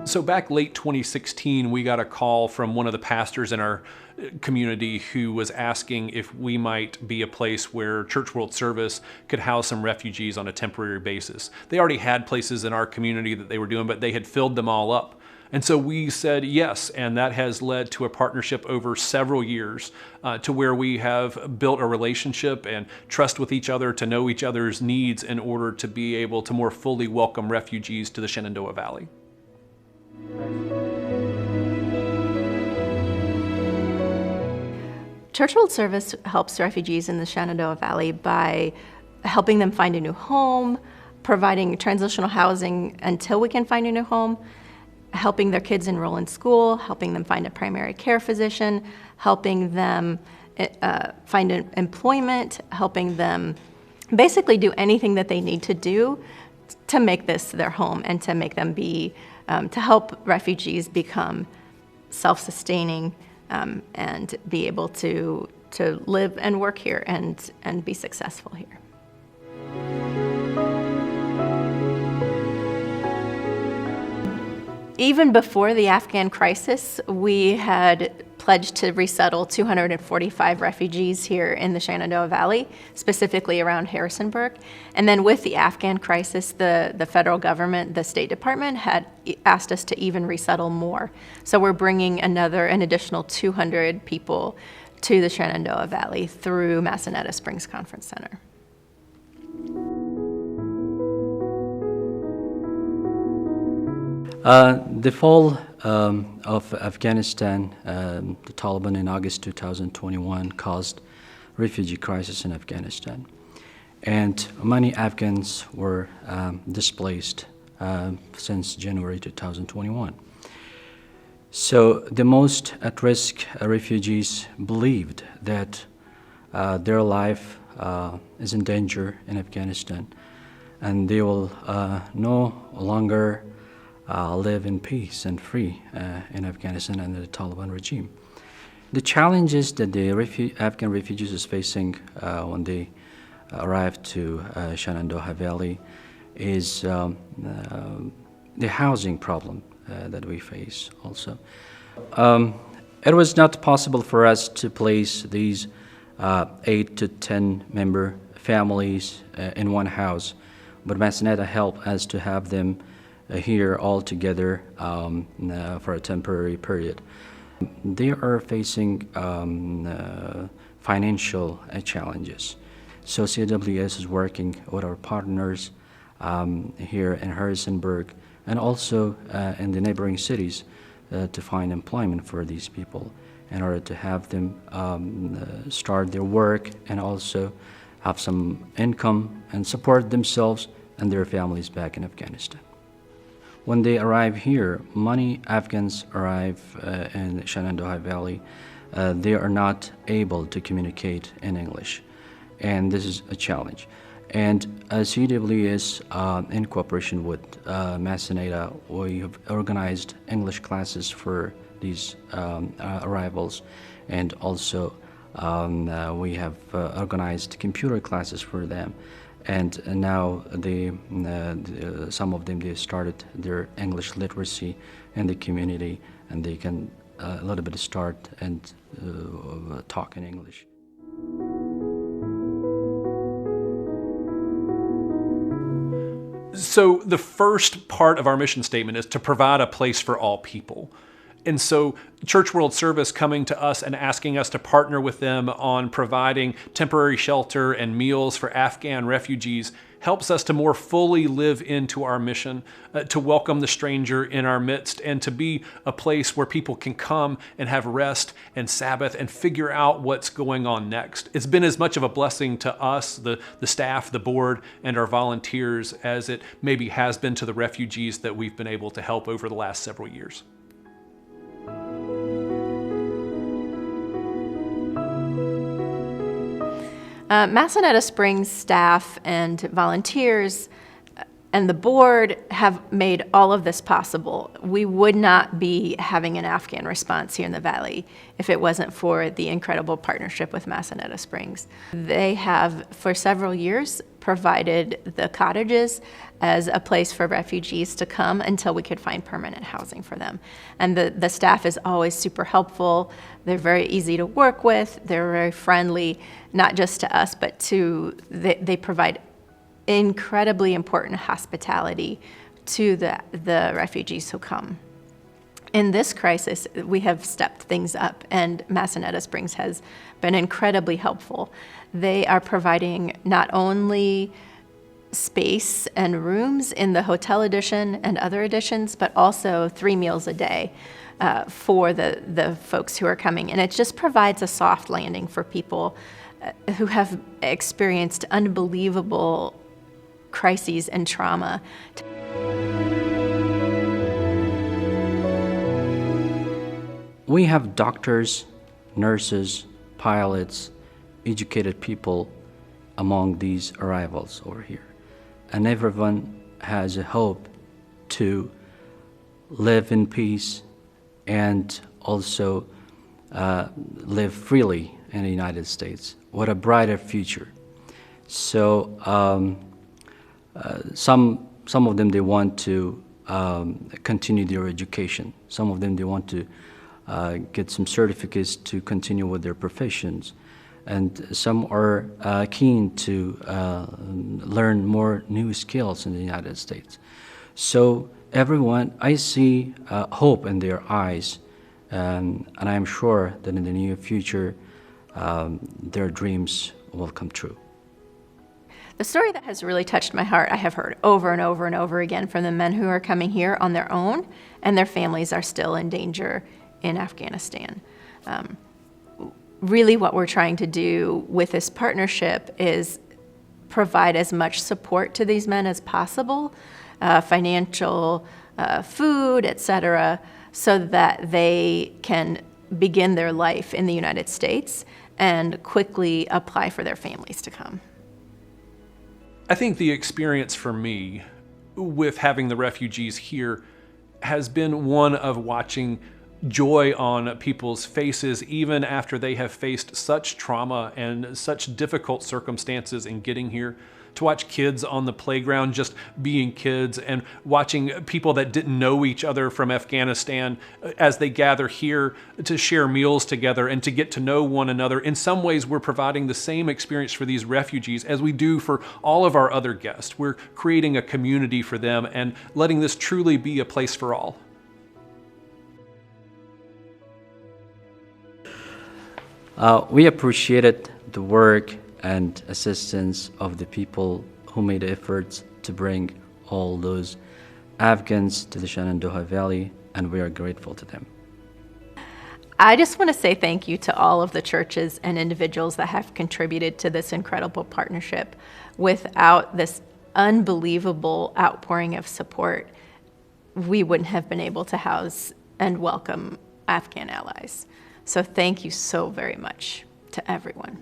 So back late 2016, we got a call from one of the pastors in our community who was asking if we might be a place where Church World Service could house some refugees on a temporary basis. They already had places in our community that they were doing, but they had filled them all up. And so we said yes, and that has led to a partnership over several years to where we have built a relationship and trust with each other to know each other's needs in order to be able to more fully welcome refugees to the Shenandoah Valley. Church World Service helps refugees in the Shenandoah Valley by helping them find a new home, providing transitional housing until we can find a new home, helping their kids enroll in school, helping them find a primary care physician, helping them find employment, helping them basically do anything that they need to do to make this their home and to make them be, to help refugees become self-sustaining and be able to live and work here and be successful here. Even before the Afghan crisis, we had pledged to resettle 245 refugees here in the Shenandoah Valley, specifically around Harrisonburg. And then with the Afghan crisis, the federal government, the State Department, had asked us to even resettle more. So we're bringing an additional 200 people to the Shenandoah Valley through Massanetta Springs Conference Center. The fall of Afghanistan, the Taliban in August 2021 caused refugee crisis in Afghanistan. And many Afghans were displaced since January 2021. So the most at-risk refugees believed that their life is in danger in Afghanistan, and they will no longer live in peace and free in Afghanistan under the Taliban regime. The challenges that the Afghan refugees is facing when they arrive to Shenandoah Valley is the housing problem that we face also. It was not possible for us to place these 8 to 10 member families in one house, but Massanetta helped us to have them here all together for a temporary period. They are facing financial challenges. So CWS is working with our partners here in Harrisonburg and also in the neighboring cities to find employment for these people in order to have them start their work and also have some income and support themselves and their families back in Afghanistan. When they arrive here, many Afghans arrive in Shenandoah Valley. They are not able to communicate in English, and this is a challenge. And CWS, in cooperation with Massanetta, we have organized English classes for these arrivals, and also we have organized computer classes for them. And now some of them, they started their English literacy in the community, and they can a little bit start and talk in English. So the first part of our mission statement is to provide a place for all people. And so Church World Service coming to us and asking us to partner with them on providing temporary shelter and meals for Afghan refugees helps us to more fully live into our mission, to welcome the stranger in our midst, and to be a place where people can come and have rest and Sabbath and figure out what's going on next. It's been as much of a blessing to us, the staff, the board, and our volunteers, as it maybe has been to the refugees that we've been able to help over the last several years. Massanetta Springs staff and volunteers and the board have made all of this possible. We would not be having an Afghan response here in the Valley if it wasn't for the incredible partnership with Massanetta Springs. They have, for several years, provided the cottages as a place for refugees to come until we could find permanent housing for them. And the staff is always super helpful. They're very easy to work with. They're very friendly, not just to us, but they provide incredibly important hospitality to the refugees who come. In this crisis, we have stepped things up, and Massanetta Springs has been incredibly helpful. They are providing not only space and rooms in the hotel edition and other editions, but also 3 meals a day for the folks who are coming. And it just provides a soft landing for people who have experienced unbelievable crises and trauma. We have doctors, nurses, pilots, educated people among these arrivals over here. And everyone has a hope to live in peace and also live freely in the United States. What a brighter future. So some of them, they want to continue their education. Some of them, they want to get some certificates to continue with their professions. And some are keen to learn more new skills in the United States. So everyone, I see hope in their eyes, and I am sure that in the near future, their dreams will come true. The story that has really touched my heart, I have heard over and over and over again from the men who are coming here on their own, and their families are still in danger in Afghanistan. Really what we're trying to do with this partnership is provide as much support to these men as possible, financial, food, etc., so that they can begin their life in the United States and quickly apply for their families to come. I think the experience for me with having the refugees here has been one of watching joy on people's faces even after they have faced such trauma and such difficult circumstances in getting here. To watch kids on the playground just being kids, and watching people that didn't know each other from Afghanistan as they gather here to share meals together and to get to know one another. In some ways, we're providing the same experience for these refugees as we do for all of our other guests. We're creating a community for them and letting this truly be a place for all. We appreciated the work and assistance of the people who made efforts to bring all those Afghans to the Shenandoah Valley, and we are grateful to them. I just want to say thank you to all of the churches and individuals that have contributed to this incredible partnership. Without this unbelievable outpouring of support, we wouldn't have been able to house and welcome Afghan allies. So thank you so very much to everyone.